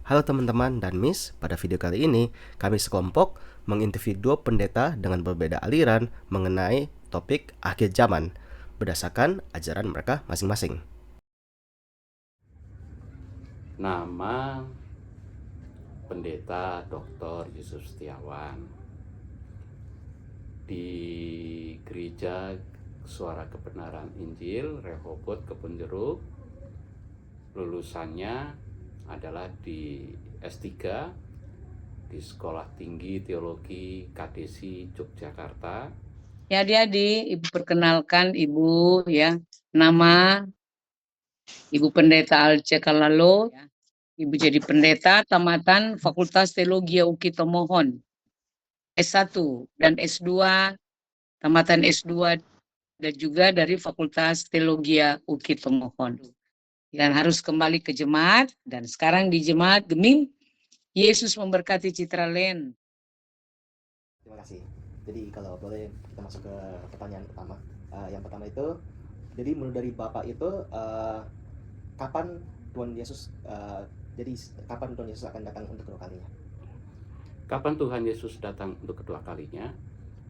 Halo teman-teman dan Miss, pada video kali ini kami sekelompok menginterview dua pendeta dengan berbeda aliran mengenai topik akhir zaman berdasarkan ajaran mereka masing-masing. Nama pendeta Dr. Yusuf Setiawan di Gereja Suara Kebenaran Injil Rehoboth Kebonjeruk. Lulusannya adalah di S3 di Sekolah Tinggi Teologi KDSI Yogyakarta. Ya, adik-adik, Ibu perkenalkan Ibu ya. Nama Ibu Pendeta Alce Kalalo. Ibu jadi pendeta tamatan Fakultas Teologi UKI Tomohon. S1 dan S2, tamatan S2 dan juga dari Fakultas Teologi UKI Tomohon. Dan harus kembali ke jemaat dan sekarang di jemaat Gemim. Yesus memberkati Citra Len. Terima kasih. Jadi kalau boleh kita masuk ke pertanyaan utama. Yang pertama itu, jadi menurut dari Bapak itu kapan Tuhan Yesus kapan Tuhan Yesus akan datang untuk kedua kalinya? Kapan Tuhan Yesus datang untuk kedua kalinya?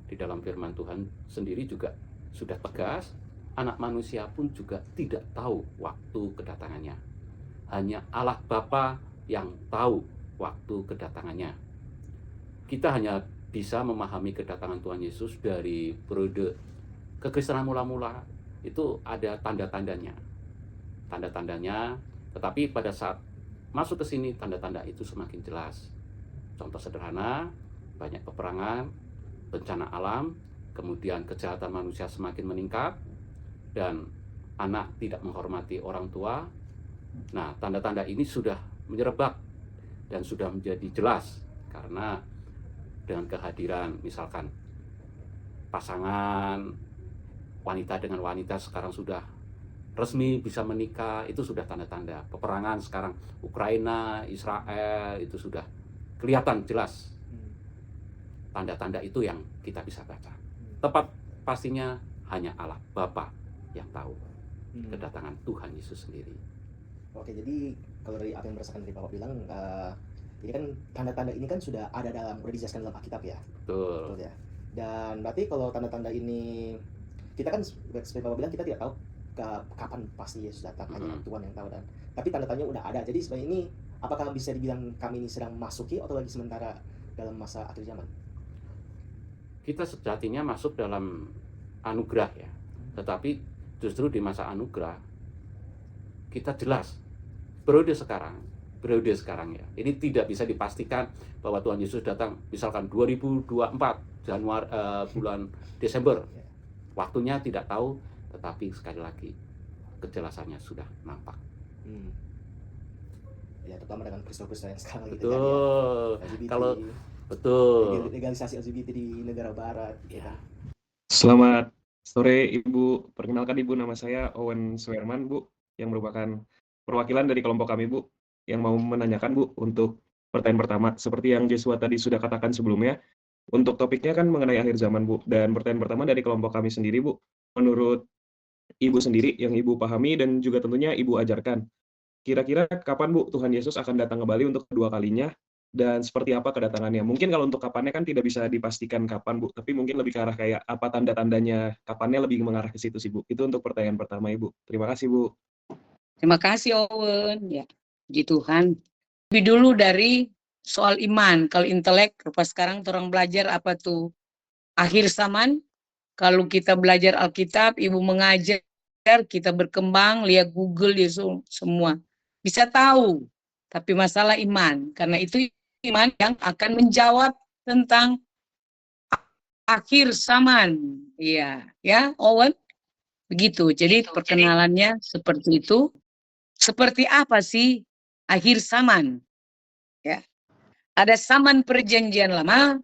Di dalam firman Tuhan sendiri juga sudah tegas, anak manusia pun juga tidak tahu waktu kedatangannya. Hanya Allah Bapa yang tahu waktu kedatangannya. Kita hanya bisa memahami kedatangan Tuhan Yesus dari periode kekristenan mula-mula, itu ada tanda-tandanya. Tanda-tandanya, tetapi pada saat masuk ke sini tanda-tanda itu semakin jelas. Contoh sederhana, banyak peperangan, bencana alam, kemudian kejahatan manusia semakin meningkat, dan anak tidak menghormati orang tua. Nah, tanda-tanda ini sudah menyerebak dan sudah menjadi jelas karena dengan kehadiran misalkan pasangan wanita dengan wanita sekarang sudah resmi bisa menikah, itu sudah tanda-tanda. Peperangan sekarang Ukraina, Israel, itu sudah kelihatan jelas. Tanda-tanda itu yang kita bisa baca. Tepat pastinya hanya Allah Bapa yang tahu kedatangan Tuhan Yesus sendiri. Oke, jadi kalau dari apa yang berdasarkan dari Bapak bilang, ini kan tanda-tanda ini kan sudah dijelaskan dalam Alkitab ya. Betul. Betul ya. Dan berarti kalau tanda-tanda ini, kita kan seperti Bapak bilang kita tidak tahu kapan pasti Yesus datang, hanya Tuhan yang tahu. Dan tapi tanda-tandanya udah ada. Jadi sebenarnya ini apakah bisa dibilang kami ini sedang masuki atau lagi sementara dalam masa akhir zaman? Kita sejatinya masuk dalam anugerah ya. Tetapi justru di masa anugerah kita jelas periode sekarang ya. Ini tidak bisa dipastikan bahwa Tuhan Yesus datang misalkan 2024 Januari bulan Desember. Waktunya tidak tahu, tetapi sekali lagi kejelasannya sudah nampak. Ya, terutama dengan peristiwa-peristiwa yang sekarang betul. Gitu ya. LGBT, kalau betul legalisasi LGBT di negara barat ya. Selamat sore Ibu, perkenalkan Ibu, nama saya Owen Suherman Bu, yang merupakan perwakilan dari kelompok kami Bu, yang mau menanyakan Bu untuk pertanyaan pertama. Seperti yang Joshua tadi sudah katakan sebelumnya, untuk topiknya kan mengenai akhir zaman Bu, dan pertanyaan pertama dari kelompok kami sendiri Bu, menurut Ibu sendiri yang Ibu pahami dan juga tentunya Ibu ajarkan, kira-kira kapan Bu Tuhan Yesus akan datang kembali untuk kedua kalinya, dan seperti apa kedatangannya? Mungkin kalau untuk kapannya kan tidak bisa dipastikan kapan Bu, tapi mungkin lebih ke arah kayak apa tanda-tandanya, kapannya lebih mengarah ke situ sih Bu. Itu untuk pertanyaan pertama Ibu. Terima kasih Bu. Terima kasih Owen ya. Puji Tuhan. Lebih dulu dari soal iman. Kalau intelek, pas sekarang orang belajar apa tuh? Akhir zaman. Kalau kita belajar Alkitab, Ibu mengajar, kita berkembang, lihat Google dia semua. Bisa tahu. Tapi masalah iman. Karena itu iman yang akan menjawab tentang akhir zaman. Iya, ya, Owen. Begitu. Jadi perkenalannya seperti itu. Seperti apa sih akhir zaman? Ya. Ada zaman perjanjian lama,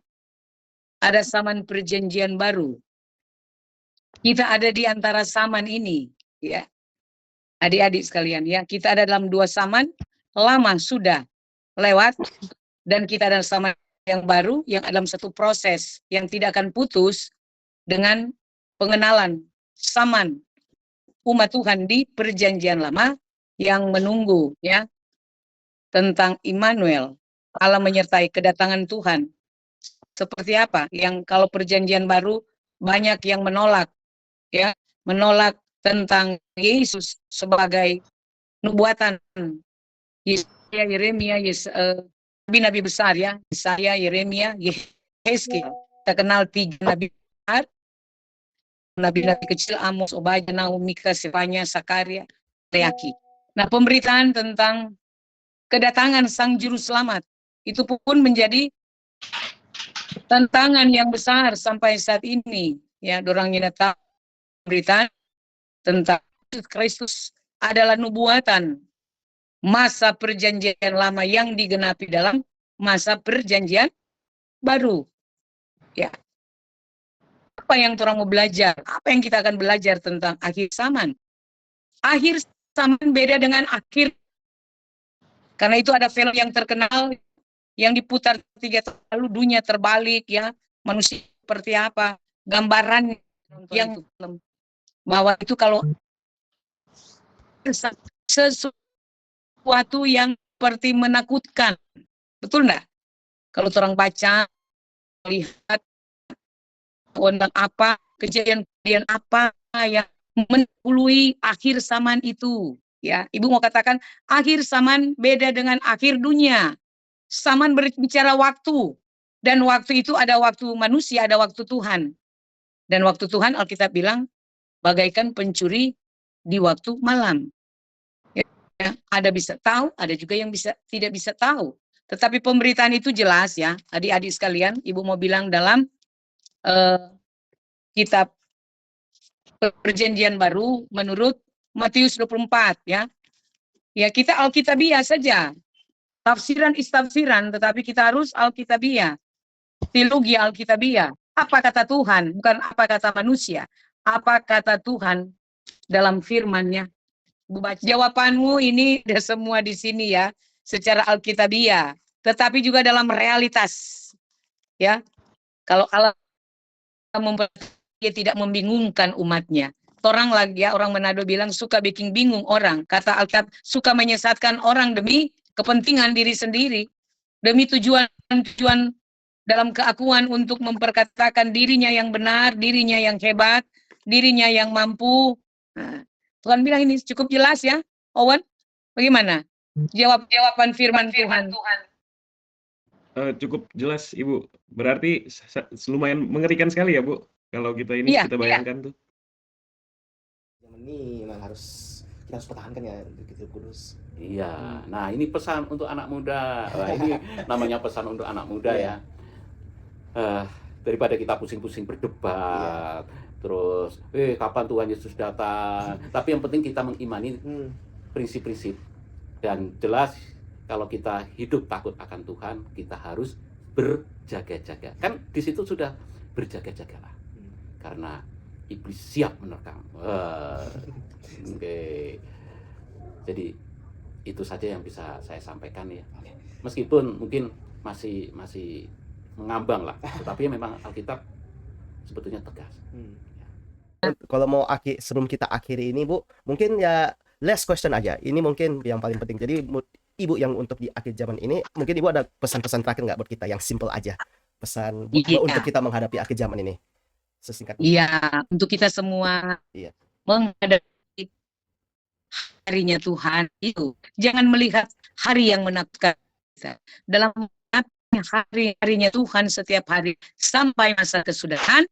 ada zaman perjanjian baru. Kita ada di antara zaman ini, ya. Adik-adik sekalian, ya. Kita ada dalam dua zaman, lama sudah lewat, dan kita ada zaman yang baru, yang dalam satu proses yang tidak akan putus dengan pengenalan zaman umat Tuhan di perjanjian lama yang menunggu, ya. tentang Immanuel, Allah menyertai kedatangan Tuhan. Seperti apa? Yang kalau perjanjian baru banyak yang menolak, ya, menolak tentang Yesus sebagai nubuatan. Yesaya, Yeremia, nabi-nabi besar ya, Yesaya, Yeremia, Yehezkiel. Kita kenal 3 nabi besar, nabi-nabi kecil, Amos, Obadya, Nahum, Mika, Sefanya, Sakaria, Maleaki. Nah, pemberitaan tentang kedatangan Sang Juru Selamat itu pun menjadi tantangan yang besar sampai saat ini. Ya, dorangnya tahu pemberitaan tentang Kristus adalah nubuatan masa perjanjian lama yang digenapi dalam masa perjanjian baru. Ya. Apa yang orang mau belajar? Apa yang kita akan belajar tentang akhir zaman? Akhir zaman beda dengan akhir. Karena itu ada film yang terkenal yang diputar 3 tahun lalu, dunia terbalik ya, manusia seperti apa, gambaran yang bahwa itu kalau sesuatu yang seperti menakutkan, betul enggak? Kalau orang baca, lihat tentang apa, kejadian apa yang mendahului akhir zaman itu, ya. Ibu mau katakan akhir zaman beda dengan akhir dunia. Zaman berbicara waktu, dan waktu itu ada waktu manusia, ada waktu Tuhan. Dan waktu Tuhan Alkitab bilang bagaikan pencuri di waktu malam. Ya, ada bisa tahu, ada juga yang tidak bisa tahu. Tetapi pemberitaan itu jelas ya, adik-adik sekalian. Ibu mau bilang dalam kitab Perjanjian Baru menurut Matius 24 ya. Ya, kita Alkitabiah saja. Tafsiran istafsiran, tetapi kita harus Alkitabiah. Teologi Alkitabiah. Apa kata Tuhan, bukan apa kata manusia. Apa kata Tuhan dalam firman-Nya. Jawabanmu ini ada semua di sini ya, secara Alkitabiah, tetapi juga dalam realitas. Ya. Kalau Allah dia tidak membingungkan umatnya. Orang lagi ya, orang Manado bilang suka bikin bingung orang. Kata Alkitab, suka menyesatkan orang demi kepentingan diri sendiri, demi tujuan dalam keakuan untuk memperkatakan dirinya yang benar, dirinya yang hebat, dirinya yang mampu. Nah, Tuhan bilang ini cukup jelas ya, Owen. Bagaimana? Jawaban firman Tuhan. Cukup jelas, Ibu. Berarti lumayan mengerikan sekali ya, Bu. Kalau kita ini kita bayangkan tuh. Zaman ini memang kita harus pertahankan ya untuk itu kudus. Iya. Nah, ini pesan untuk anak muda. Wah, ini namanya pesan untuk anak muda ya. Daripada kita pusing-pusing berdebat, terus kapan Tuhan Yesus datang. Tapi yang penting kita mengimani prinsip-prinsip, dan jelas kalau kita hidup takut akan Tuhan, kita harus berjaga-jaga. Kan di situ sudah berjaga-jagalah, karena iblis siap menerkam. Oke. Jadi itu saja yang bisa saya sampaikan ya. Meskipun mungkin masih mengambang lah, tetapi memang Alkitab sebetulnya tegas. Kalau mau sebelum kita akhiri ini, Bu, mungkin ya last question aja. Ini mungkin yang paling penting. Jadi Ibu yang untuk di akhir zaman ini, mungkin Ibu ada pesan-pesan terakhir nggak buat kita yang simple aja? Pesan untuk kita menghadapi akhir zaman ini. Sesingkat. Iya, untuk kita semua menghadapi harinya Tuhan itu, jangan melihat hari yang menakutkan kita. Dalam harinya Tuhan setiap hari sampai masa kesudahan,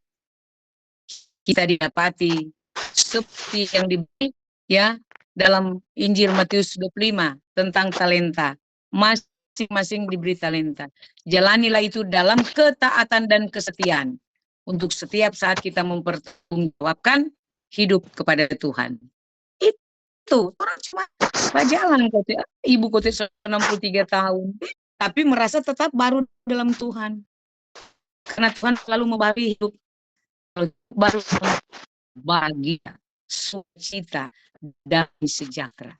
kita didapati seperti yang diberi ya dalam Injil Matius 25 tentang talenta. Masing-masing diberi talenta. Jalanilah itu dalam ketaatan dan kesetiaan. Untuk setiap saat kita mempertanggungjawabkan hidup kepada Tuhan. Itu orang cuma jalan ibu kota 63 tahun, tapi merasa tetap baru dalam Tuhan. Karena Tuhan selalu memberi hidup baru, bahagia, sukacita, damai sejahtera.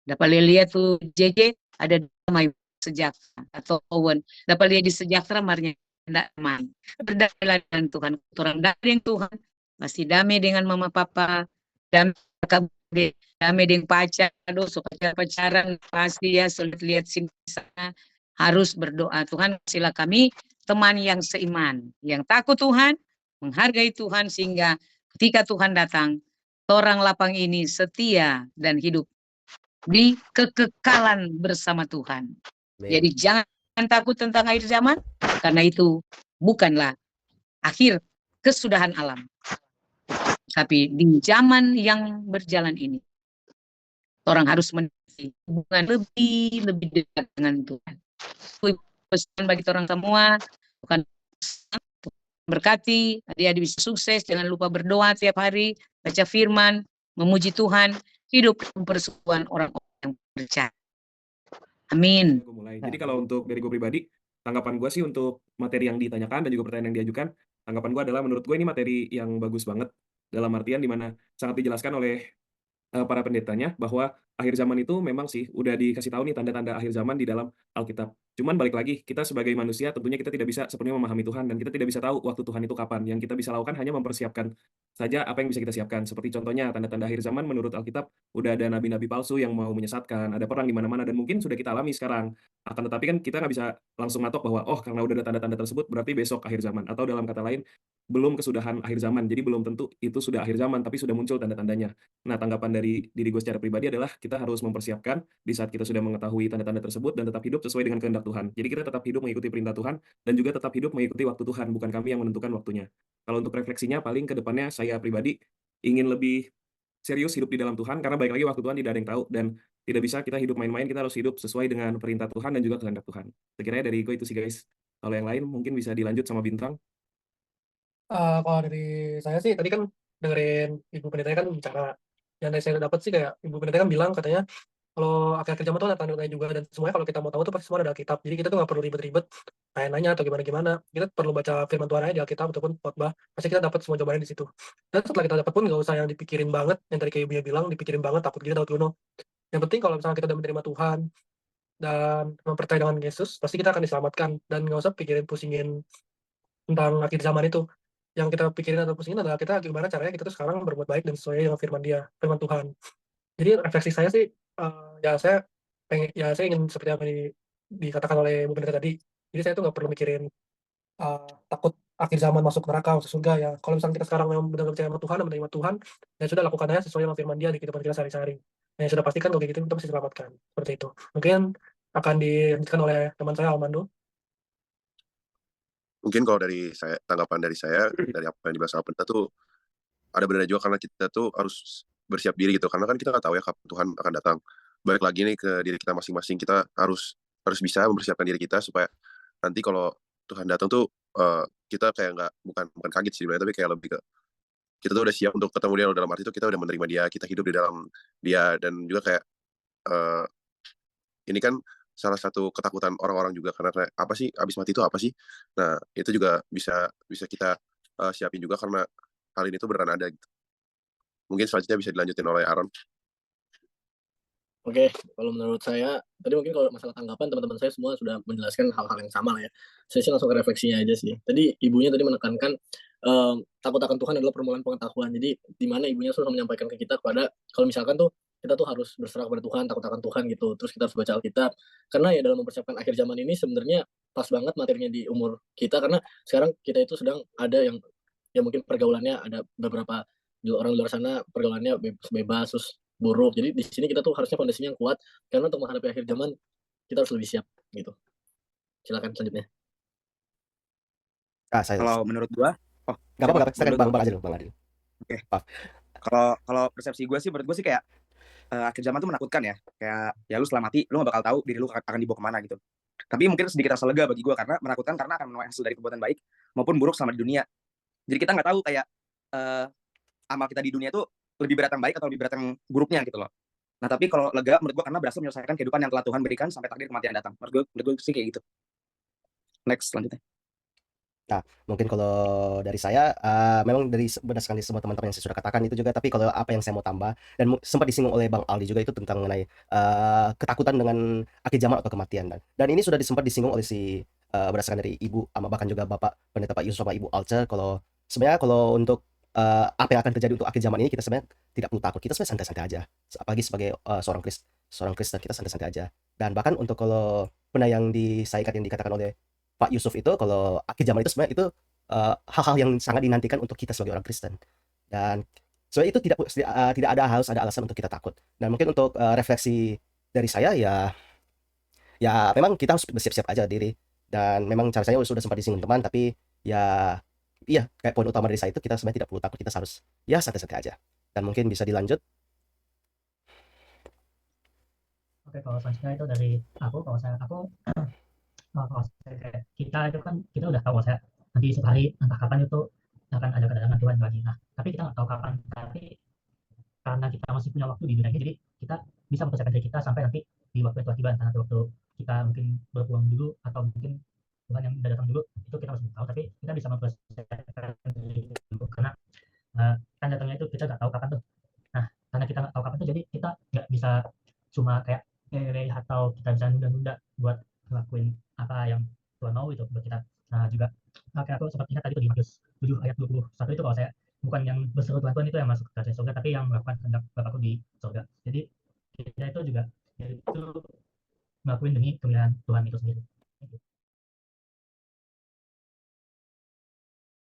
Dapat lihat tuh JJ ada damai sejahtera, atau Owen dapat lihat di sejahtera marnya damai. Berdamailah dengan Tuhan. Orang dari yang Tuhan pasti damai dengan mama papa, damai medeng pacar, aduh suka pacaran pasti ya sulit lihat sini sana harus berdoa. Tuhan kasihlah kami teman yang seiman, yang takut Tuhan, menghargai Tuhan sehingga ketika Tuhan datang, orang lapang ini setia dan hidup di kekekalan bersama Tuhan. Jadi jangan takut tentang akhir zaman, karena itu bukanlah akhir kesudahan alam. Tapi di zaman yang berjalan ini, orang harus meniti hubungan lebih dekat dengan Tuhan. Itu pesan bagi orang semua, bukan berkati, adik-adik bisa sukses, jangan lupa berdoa tiap hari, baca firman, memuji Tuhan, hidup persekutuan orang-orang yang percaya. Amin. Gue mulai. Jadi kalau untuk dari gue pribadi, tanggapan gue sih untuk materi yang ditanyakan dan juga pertanyaan yang diajukan, tanggapan gue adalah menurut gue ini materi yang bagus banget dalam artian dimana sangat dijelaskan oleh para pendetanya bahwa akhir zaman itu memang sih udah dikasih tahu nih tanda-tanda akhir zaman di dalam Alkitab. Cuman balik lagi, kita sebagai manusia tentunya kita tidak bisa sepenuhnya memahami Tuhan dan kita tidak bisa tahu waktu Tuhan itu kapan. Yang kita bisa lakukan hanya mempersiapkan saja apa yang bisa kita siapkan. Seperti contohnya tanda-tanda akhir zaman menurut Alkitab udah ada nabi-nabi palsu yang mau menyesatkan, ada perang di mana-mana dan mungkin sudah kita alami sekarang. Akan tetapi kan kita nggak bisa langsung ngatok bahwa oh karena udah ada tanda-tanda tersebut berarti besok akhir zaman atau dalam kata lain belum kesudahan akhir zaman. Jadi belum tentu itu sudah akhir zaman tapi sudah muncul tanda-tandanya. Nah, tanggapan dari diri gue secara pribadi adalah kita harus mempersiapkan di saat kita sudah mengetahui tanda-tanda tersebut dan tetap hidup sesuai dengan kehendak Tuhan. Jadi kita tetap hidup mengikuti perintah Tuhan dan juga tetap hidup mengikuti waktu Tuhan, bukan kami yang menentukan waktunya. Kalau untuk refleksinya, paling ke depannya saya pribadi ingin lebih serius hidup di dalam Tuhan, karena baik lagi waktu Tuhan tidak ada yang tahu dan tidak bisa kita hidup main-main, kita harus hidup sesuai dengan perintah Tuhan dan juga kehendak Tuhan. Sekiranya dari gue itu sih guys. Kalau yang lain mungkin bisa dilanjut sama Bintang. Kalau dari saya sih tadi kan dengerin Ibu Pendetanya kan bicara, yang dari saya dapat sih kayak Ibu Pendeta kan bilang katanya kalau akhir-akhir zaman tuh ada tanda-tandanya juga dan semuanya kalau kita mau tahu tuh pasti semua ada di Alkitab. Jadi kita tuh nggak perlu ribet-ribet nanya atau gimana-gimana. Kita perlu baca firman Tuhan aja di Alkitab ataupun khotbah. Pasti kita dapat semua jawabannya di situ. Dan setelah kita dapat pun nggak usah yang dipikirin banget, yang tadi kayak Ibunya bilang dipikirin banget takut gini takut kuno. Yang penting kalau misalnya kita udah menerima Tuhan dan mempercayai dengan Yesus, pasti kita akan diselamatkan dan nggak usah pikirin pusingin tentang akhir zaman itu. Yang kita pikirin atau pusingin adalah kita gimana caranya kita tuh sekarang berbuat baik dan sesuai dengan firman Dia, firman Tuhan. Jadi refleksi saya sih ya saya ingin seperti apa dikatakan oleh Bu Pendeta tadi. Jadi saya tuh nggak perlu mikirin takut akhir zaman masuk neraka masuk surga ya. Kalau misalnya kita sekarang memang benar-benar percaya sama Tuhan dan menerima Tuhan, ya sudah lakukan aja sesuai dengan firman Dia di kehidupan kita sehari-hari. Dan yang sudah pastikan kalau kayak gitu kita pasti diselamatkan. Seperti itu. Mungkin akan dilanjutkan oleh teman saya Almando. Mungkin kalau dari saya, tanggapan dari saya dari apa yang dibahas sama Pendeta tuh ada benar juga, karena kita tuh harus bersiap diri gitu, karena kan kita nggak tahu ya kapan Tuhan akan datang. Balik lagi nih ke diri kita masing-masing, kita harus bisa mempersiapkan diri kita supaya nanti kalau Tuhan datang tuh kita kayak bukan kaget sih sebenarnya, tapi kayak lebih ke kita tuh udah siap untuk ketemu Dia. Dalam arti itu kita udah menerima Dia, kita hidup di dalam Dia, dan juga kayak ini kan salah satu ketakutan orang-orang juga, karena kayak apa sih abis mati itu apa sih. Nah itu juga bisa kita siapin juga, karena hal ini tuh beneran ada gitu. Mungkin selanjutnya bisa dilanjutin oleh Aaron. Oke, kalau menurut saya tadi mungkin kalau masalah tanggapan teman-teman saya semua sudah menjelaskan hal-hal yang sama lah ya. Saya sih langsung ke refleksinya aja sih. Tadi ibunya tadi menekankan takut akan Tuhan adalah permulaan pengetahuan. Jadi di mana ibunya sudah menyampaikan ke kita kepada kalau misalkan tuh kita tuh harus berserah kepada Tuhan, takut akan Tuhan gitu. Terus kita harus baca Alkitab. Karena ya dalam mempersiapkan akhir zaman ini sebenarnya pas banget materinya di umur kita, karena sekarang kita itu sedang ada yang mungkin pergaulannya ada beberapa orang di luar sana pergaulannya bebas terus buruk. Jadi di sini kita tuh harusnya fondasinya yang kuat, karena untuk menghadapi akhir zaman kita harus lebih siap gitu. Silakan selanjutnya. Kalau menurut gua, Nggak apa-apa, silakan Bang Adil, Bang Adil. Oke. Kalau persepsi gue sih, menurut gue sih kayak akhir zaman tuh menakutkan ya. Kayak ya lu setelah mati, lu gak bakal tahu diri lu akan dibawa kemana gitu. Tapi mungkin sedikit rasa lega bagi gue, karena menakutkan karena akan menuai hasil dari perbuatan baik maupun buruk selama di dunia. Jadi kita nggak tahu kayak amal kita di dunia itu lebih berat yang baik atau lebih berat yang buruknya gitu loh. Nah tapi kalau lega menurut gue karena berhasil menyelesaikan kehidupan yang telah Tuhan berikan sampai takdir kematian datang. Menurut gue sih kayak gitu. Next, selanjutnya. Nah, mungkin kalau dari saya, memang berdasarkan semua teman-teman yang saya sudah katakan itu juga, tapi kalau apa yang saya mau tambah dan sempat disinggung oleh Bang Aldi juga itu tentang mengenai ketakutan dengan akhir zaman atau kematian, dan ini sudah sempat disinggung oleh berdasarkan dari Ibu, bahkan juga Bapak Pendeta Pak Yusuf sama Ibu Alce, kalau sebenarnya kalau untuk apa yang akan terjadi untuk akhir zaman ini kita sebenarnya tidak perlu takut. Kita sebenarnya santai-santai aja. Apalagi sebagai seorang Kristen kita santai-santai aja. Dan bahkan untuk kalau benar yang yang dikatakan oleh Pak Yusuf itu kalau akhir zaman itu sebenarnya itu hal-hal yang sangat dinantikan untuk kita sebagai orang Kristen. Dan sebenarnya itu tidak harus ada alasan untuk kita takut. Dan mungkin untuk refleksi dari saya ya memang kita harus bersiap-siap aja diri. Dan memang cara saya sudah sempat disinggung teman, tapi ya iya kayak poin utama dari saya itu kita sebenarnya tidak perlu takut, kita harus ya santai-santai aja. Dan mungkin bisa dilanjut. Oke, kalau selanjutnya itu dari aku, kalau saya kayak kita itu kan kita udah tahu saya nanti suatu hari entah kapan itu akan ada kedatangan Tuhan lagi. Nah, tapi kita nggak tahu kapan. Tapi karena kita masih punya waktu di dunia ini, jadi kita bisa mempersiapkan diri kita sampai nanti di waktu itu tiba, entah nanti waktu kita mungkin berpulang dulu atau mungkin Tuhan yang udah datang dulu, itu kita masih tahu. Tapi kita bisa mempersiapkan diri dulu karena kan datangnya itu kita nggak tahu kapan tuh. Nah, karena kita nggak tahu kapan tuh, jadi kita nggak bisa cuma kayak atau kita bisa nunda-nunda buat ngelakuin apa yang Tuhan mau itu buat kita. Nah juga kayak aku sempat ingat tadi tuh di Matius 7 ayat 21 itu, kalau saya bukan yang berseru Tuhan itu yang masuk ke kerajaan surga, tapi yang melakukan kehendak Bapakku di surga. Jadi kita itu juga yaitu ngelakuin demi kemuliaan Tuhan itu sendiri.